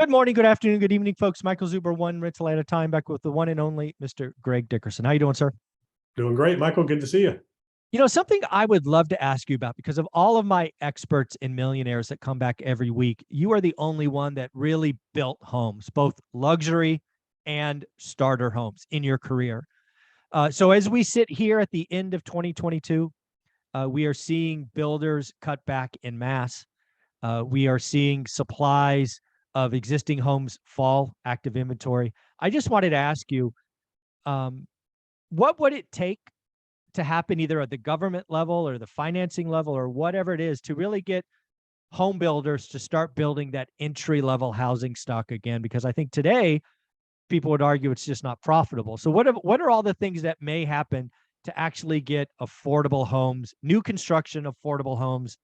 Good morning, good afternoon, good evening, folks. Michael Zuber, one rental at a time, back with the one and only Mr. Greg Dickerson. How you doing, sir? Doing great, Michael. Good to see you. Something I would love to ask you about, because of all of my experts and millionaires that come back every week, you are the only one that really built homes, both luxury and starter homes in your career. So as we sit here at the end of 2022, we are seeing builders cut back in mass. We are seeing supplies of existing homes fall, active inventory. I just wanted to ask you, what would it take to happen either at the government level or the financing level or whatever it is to really get home builders to start building that entry-level housing stock again? Because I think today people would argue it's just not profitable. So what are all the things that may happen to actually get affordable homes, new construction affordable homes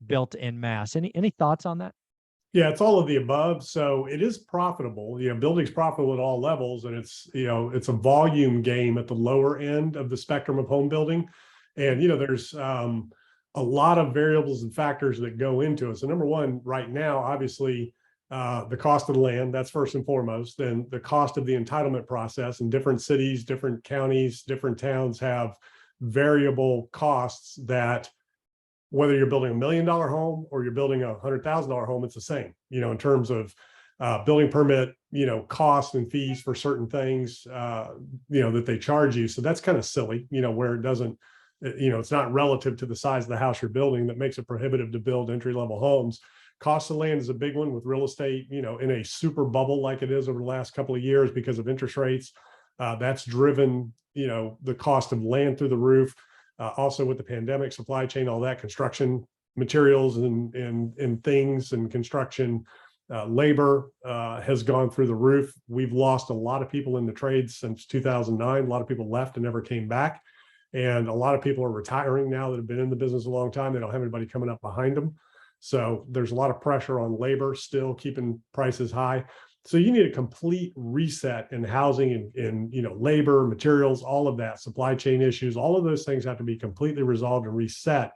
built en masse? Any thoughts on that? Yeah, it's all of the above. So it is profitable. Building's profitable at all levels, and it's a volume game at the lower end of the spectrum of home building. And there's a lot of variables and factors that go into it. So number one, right now, obviously, the cost of the land, that's first and foremost. Then the cost of the entitlement process, and different cities, different counties, different towns have variable costs that, whether you're building $1 million home or you're building a $100,000 home, it's the same, in terms of building permit, costs and fees for certain things, that they charge you. So that's kind of silly, where it doesn't, it's not relative to the size of the house you're building that makes it prohibitive to build entry-level homes. Cost of land is a big one with real estate, in a super bubble like it is over the last couple of years because of interest rates. That's driven, the cost of land through the roof. Also with the pandemic, supply chain, all that, construction materials and things and construction labor has gone through the roof. We've lost a lot of people in the trades since 2009. A lot of people left and never came back. And a lot of people are retiring now that have been in the business a long time. They don't have anybody coming up behind them. So there's a lot of pressure on labor still keeping prices high. So you need a complete reset in housing and labor, materials, all of that, supply chain issues, all of those things have to be completely resolved and reset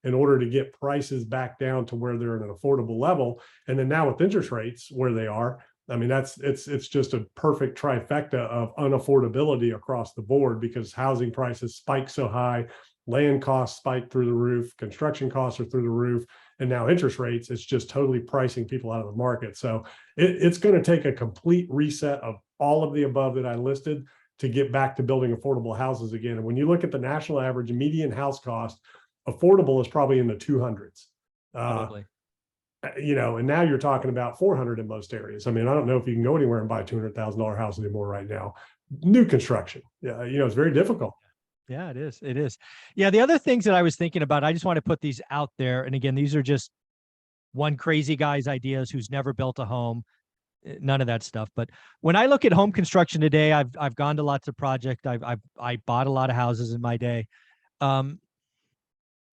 in order to get prices back down to where they're at an affordable level. And then now with interest rates where they are, I mean, it's just a perfect trifecta of unaffordability across the board, because housing prices spike so high, land costs spike through the roof, construction costs are through the roof, and now interest rates, it's just totally pricing people out of the market. So it's going to take a complete reset of all of the above that I listed to get back to building affordable houses again. And when you look at the national average median house cost, affordable is probably in the 200s. Probably. And now you're talking about 400 in most areas. I mean, I don't know if you can go anywhere and buy a $200,000 house anymore right now. New construction, it's very difficult. Yeah, it is. It is. Yeah. The other things that I was thinking about, I just want to put these out there. And again, these are just one crazy guy's ideas who's never built a home, none of that stuff. But when I look at home construction today, I've gone to lots of projects. I bought a lot of houses in my day. They're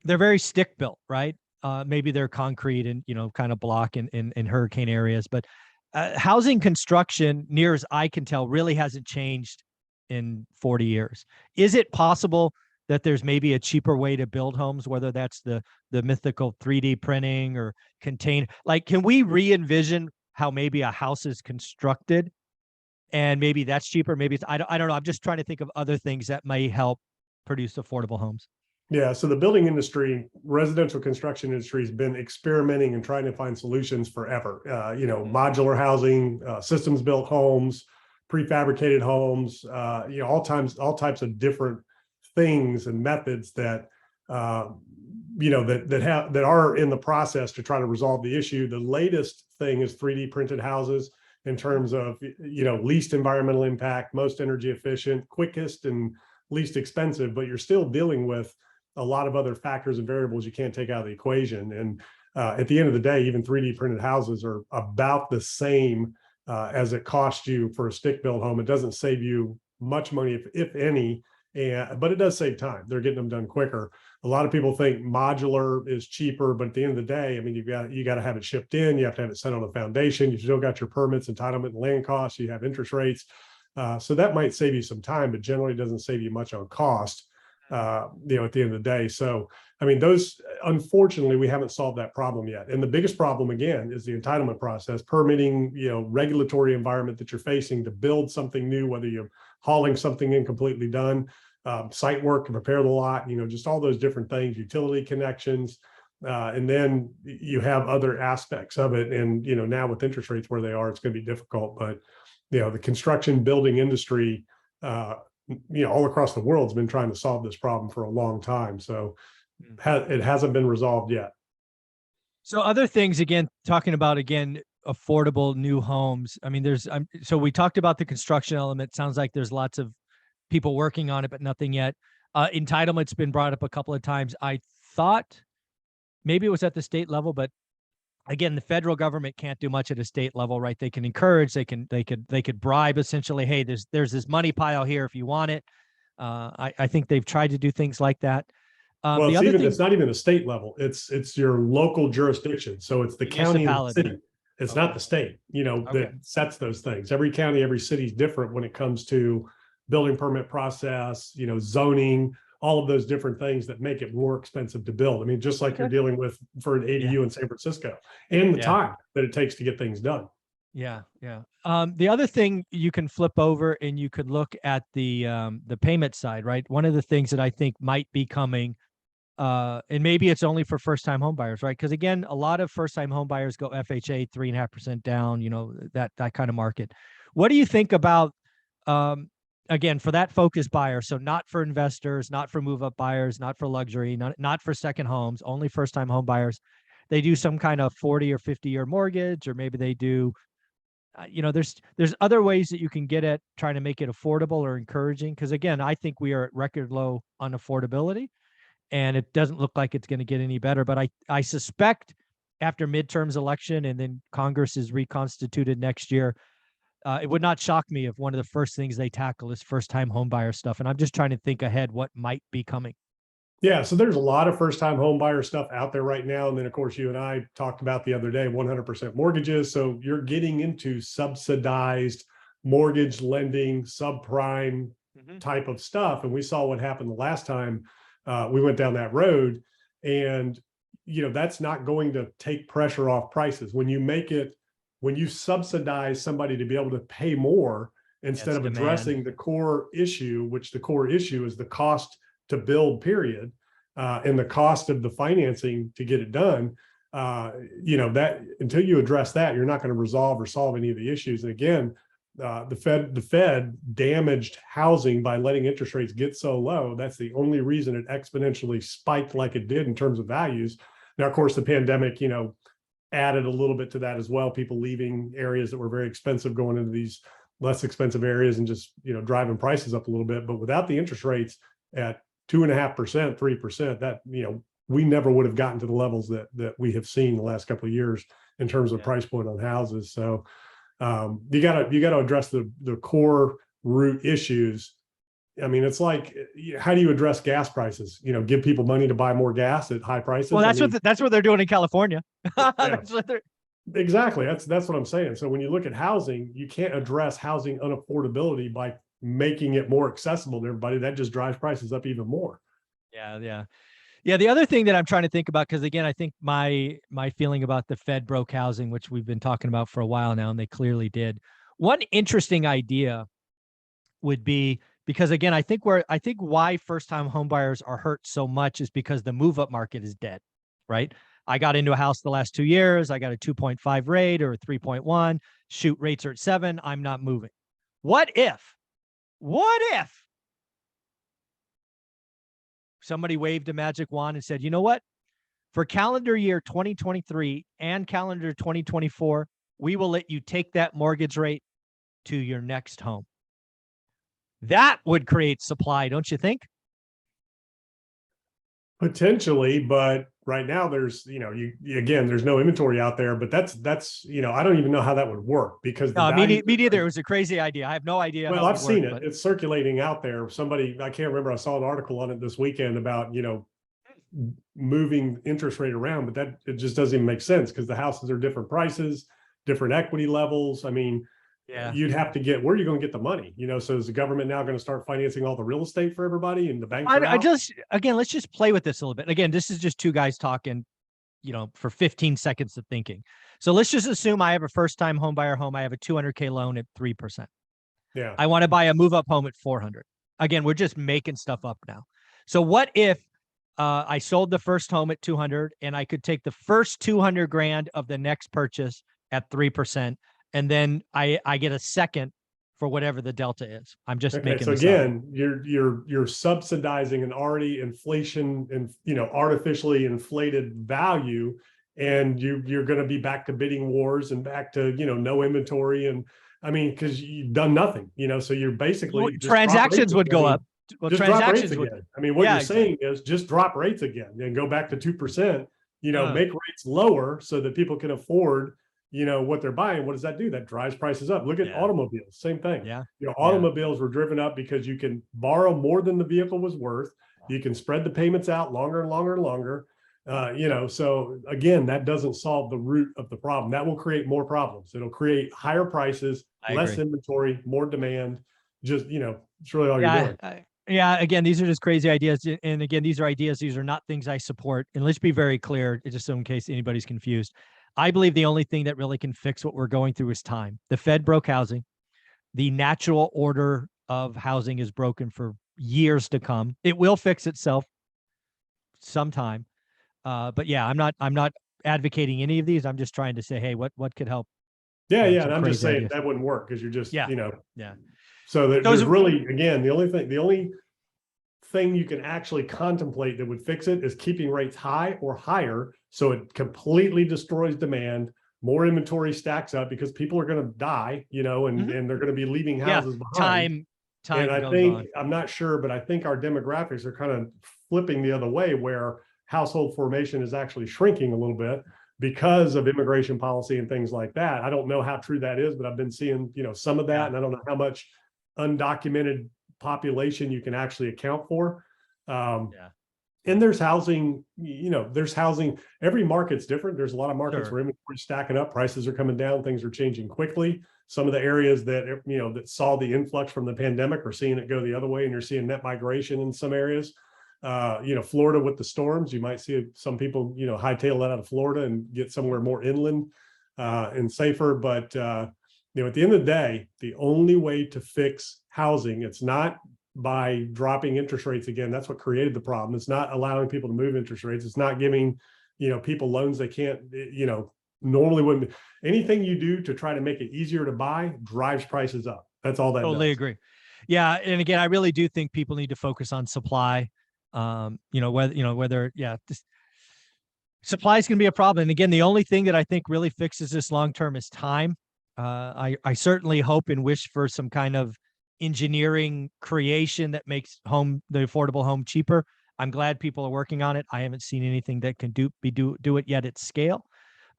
very stick built, right? Maybe they're concrete and, kind of block in hurricane areas, but housing construction, near as I can tell, really hasn't changed in 40 years. Is it possible that there's maybe a cheaper way to build homes, whether that's the mythical 3D printing or can we re-envision how maybe a house is constructed, and maybe that's cheaper? Maybe it's, I don't know. I'm just trying to think of other things that may help produce affordable homes. Yeah, so the building industry, residential construction industry, has been experimenting and trying to find solutions forever. Modular housing, systems built homes, prefabricated homes, all types of different things and methods that that are in the process to try to resolve the issue. The latest thing is 3D printed houses, in terms of least environmental impact, most energy efficient, quickest and least expensive, but you're still dealing with a lot of other factors and variables you can't take out of the equation. And at the end of the day, even 3D printed houses are about the same as it costs you for a stick built home. It doesn't save you much money, if any, but it does save time. They're getting them done quicker. A lot of people think modular is cheaper, but at the end of the day, I mean, you got to have it shipped in. You have to have it set on a foundation. You've still got your permits, entitlement, and land costs. You have interest rates. So that might save you some time, but generally doesn't save you much on cost. at the end of the day. So, I mean, unfortunately, we haven't solved that problem yet. And the biggest problem, again, is the entitlement process, permitting, regulatory environment that you're facing to build something new, whether you're hauling something in completely done, site work to prepare the lot, just all those different things, utility connections. And then you have other aspects of it. And, now with interest rates where they are, it's going to be difficult. But, the construction building industry, all across the world has been trying to solve this problem for a long time. So it hasn't been resolved yet. So other things, again, talking about, affordable new homes. I mean, so we talked about the construction element. Sounds like there's lots of people working on it, but nothing yet. Entitlement's been brought up a couple of times. I thought maybe it was at the state level, but again, the federal government can't do much at a state level, right? They can encourage, they could bribe, essentially. Hey, there's this money pile here if you want it. I think they've tried to do things like that. Well, it's not even a state level. It's your local jurisdiction. So it's the county and the city. It's not the state, that sets those things. Every county, every city is different when it comes to building permit process, zoning, all of those different things that make it more expensive to build. I mean, just like you're dealing with for an ADU in San Francisco, and the time that it takes to get things done. Yeah. The other thing you can flip over and you could look at the payment side, right? One of the things that I think might be coming, and maybe it's only for first-time home buyers, right? Because again, a lot of first-time home buyers go FHA 3.5% down, that kind of market. What do you think about, again, for that focused buyer? So not for investors, not for move-up buyers, not for luxury, not for second homes, only first-time home buyers. They do some kind of 40 or 50-year mortgage, or maybe they do, there's other ways that you can get at trying to make it affordable or encouraging. Because again, I think we are at record low on affordability, and it doesn't look like it's going to get any better. But I suspect after midterms election and then Congress is reconstituted next year, it would not shock me if one of the first things they tackle is first-time home buyer stuff. And I'm just trying to think ahead what might be coming. Yeah, so there's a lot of first-time home buyer stuff out there right now. And then, of course, you and I talked about the other day, 100% mortgages. So you're getting into subsidized mortgage lending, subprime type of stuff. And we saw what happened the last time we went down that road. And, that's not going to take pressure off prices. When you subsidize somebody to be able to pay more instead of addressing the core issue, which the core issue is the cost to build, period, and the cost of the financing to get it done, that until you address that, you're not going to resolve or solve any of the issues. And again, the Fed damaged housing by letting interest rates get so low. That's the only reason it exponentially spiked like it did in terms of values. Now, of course, the pandemic, added a little bit to that as well. People leaving areas that were very expensive, going into these less expensive areas, and just, driving prices up a little bit. But without the interest rates at 2.5%, 3%, that, we never would have gotten to the levels that we have seen the last couple of years in terms of price point on houses. So you gotta address the core root issues. I mean, it's like, how do you address gas prices? Give people money to buy more gas at high prices. Well, that's what they're doing in California. That's what they're. Exactly. That's what I'm saying. So when you look at housing, you can't address housing unaffordability by making it more accessible to everybody. That just drives prices up even more. Yeah. The other thing that I'm trying to think about, because again, I think my feeling about the Fed broke housing, which we've been talking about for a while now, and they clearly did. One interesting idea would be, because again, I think why first-time homebuyers are hurt so much is because the move-up market is dead, right? I got into a house the last 2 years. I got a 2.5 rate or a 3.1. Shoot, rates are at 7. I'm not moving. What if somebody waved a magic wand and said, you know what? For calendar year 2023 and calendar 2024, we will let you take that mortgage rate to your next home. That would create supply, don't you think? Potentially, but right now there's, there's no inventory out there, but that's, I don't even know how that would work, because me neither. It was a crazy idea. I have no idea. Well, I've seen it. It's circulating out there. Somebody, I can't remember, I saw an article on it this weekend about, moving interest rate around, but it just doesn't even make sense, because the houses are different prices, different equity levels. I mean, Yeah. you'd have to get, where are you going to get the money? So is the government now going to start financing all the real estate for everybody and the banks are I out? just, again, let's just play with this a little bit. Again, this is just two guys talking, for 15 seconds of thinking. So let's just assume I have a first-time home buyer home. I have a 200K loan at 3%. Yeah. I want to buy a move-up home at 400. Again, we're just making stuff up now. So what if I sold the first home at 200 and I could take the first 200 grand of the next purchase at 3%, and then I get a second for whatever the delta is. I'm just Okay, making so this again, up. you're subsidizing an already inflation and artificially inflated value, and you're going to be back to bidding wars and back to no inventory, and I mean, because you've done nothing, so you're basically just Transactions would go up. Well, just drop rates transactions would. again. I mean, what Yeah, you're exactly. saying is just drop rates again and go back to 2%. Uh, Make rates lower so that people can afford what they're buying. What does that do? That drives prices up. Look at Yeah. automobiles, same thing. Yeah. Automobiles were driven up because you can borrow more than the vehicle was worth. You can spread the payments out longer and longer and longer. So again, that doesn't solve the root of the problem. That will create more problems. It'll create higher prices, less inventory, more demand. Just, it's really all you're doing. Yeah. Again, these are just crazy ideas. And again, these are ideas. These are not things I support. And let's be very clear, just so in case anybody's confused. I believe the only thing that really can fix what we're going through is time. The Fed broke housing. The natural order of housing is broken for years to come. It will fix itself sometime. But yeah, I'm not advocating any of these. I'm just trying to say, hey, what could help? Yeah. And I'm just saying ideas. That wouldn't work because you're just, Yeah. So there's really, again, the only thing you can actually contemplate that would fix it is keeping rates high or higher, so it completely destroys demand. More inventory stacks up because people are going to die, and they're going to be leaving houses behind. Time. And I think, I'm not sure, but I think our demographics are kind of flipping the other way, where household formation is actually shrinking a little bit because of immigration policy and things like that. I don't know how true that is, but I've been seeing, some of that, and I don't know how much undocumented population you can actually account for. And there's housing, there's housing. Every market's different. There's a lot of markets where inventory is stacking up, prices are coming down, things are changing quickly. Some of the areas that, that saw the influx from the pandemic are seeing it go the other way, and you're seeing net migration in some areas. Florida with the storms, you might see some people, hightail that out of Florida and get somewhere more inland and safer. But at the end of the day, the only way to fix housing, it's not by dropping interest rates again. That's what created the problem. It's not allowing people to move interest rates. It's not giving, people loans they can't, normally wouldn't. Anything you do to try to make it easier to buy drives prices up. That's all that does. Totally agree. Yeah. And again, I really do think people need to focus on supply. Whether supply is going to be a problem. And again, the only thing that I think really fixes this long-term is time. I certainly hope and wish for some kind of engineering creation that makes the affordable home cheaper. I'm glad people are working on it. I haven't seen anything that can do it yet at scale.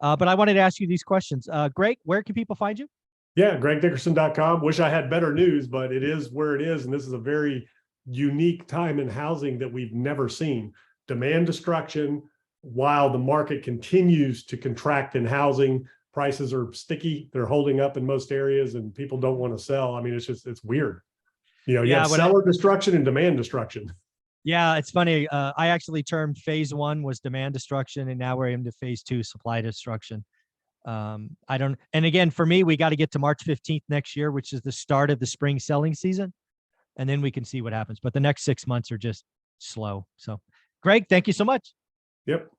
But I wanted to ask you these questions. Greg, where can people find you? Yeah, gregdickerson.com. Wish I had better news, but it is where it is. And this is a very unique time in housing that we've never seen. Demand destruction while the market continues to contract in housing. Prices are sticky. They're holding up in most areas and people don't want to sell. I mean, it's weird. You have seller destruction and demand destruction. Yeah, it's funny. I actually termed phase 1 was demand destruction, and now we're into phase 2, supply destruction. And again, for me, we got to get to March 15th next year, which is the start of the spring selling season. And then we can see what happens. But the next 6 months are just slow. So, Greg, thank you so much. Yep.